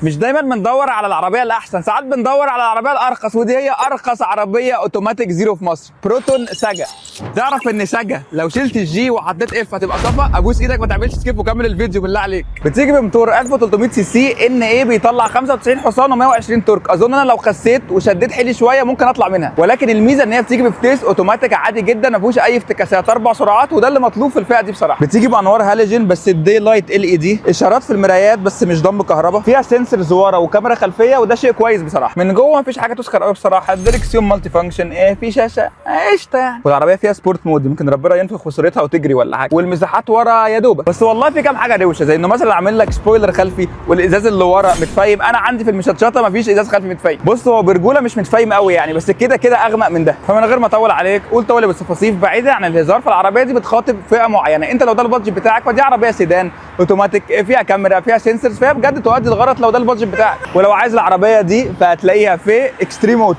مش دايما بندور على العربيه الاحسن، ساعات بندور على العربيه الارخص، ودي هي ارخص عربيه اوتوماتيك زيرو في مصر، بروتون ساجا. تعرف ان ساجا لو شلت الجي وحطيت اف هتبقى صفا؟ ابوس ايدك ما تعملش سكيب وكمل الفيديو بالله عليك. بتيجي بموتور 1300 سي سي ان ايه، بيطلع 95 حصان و120 تورك. اظن انا لو خسيت وشديت حيلي شويه ممكن اطلع منها، ولكن الميزه ان هي بتيجي بفتيس اوتوماتيك عادي جدا، ما فيهوش اي افتكاسات، 4 سرعات، وده اللي مطلوب في الفئه دي بصراحه. بتيجي بانوار هالوجين بس الدي لايت ال اي دي، اشارات في المرايات بس مش ضم كهرباء، فيها سنسورز ورا وكاميرا خلفيه، وده شيء كويس بصراحه. من جوه مفيش حاجه تذكر قوي بصراحه. الدركسيون مالتي فانكشن، في شاشه قشطه يعني. والعربيه فيها سبورت مود، ممكن ربنا ينفخ في صورتها وتجري ولا حاجه، والمساحات ورا يا دوبك. بس والله في كام حاجه روشه، زي انه مثلا عامل لك سبويلر خلفي، والازاز اللي ورا متفايم. انا عندي في المشطشطه مفيش ازاز خلفي متفايم. بص هو برجوله مش متفايم قوي يعني، بس كده كده اغمق من ده. فمن غير ما اطول عليك، قول طولي بالتفاصيل بعيدا عن الهزار. فالعربيه دي بتخاطب فئه معينه، انت لو ده البادجت بتاعك فدي عربيه سيدان اوتوماتيك، فيها كاميرا، فيها سنسورز، فيها بجد تؤدي الغرض لو ده البادجت بتاعك. ولو عايز العربيه دي فهتلاقيها في اكستريم اوتو.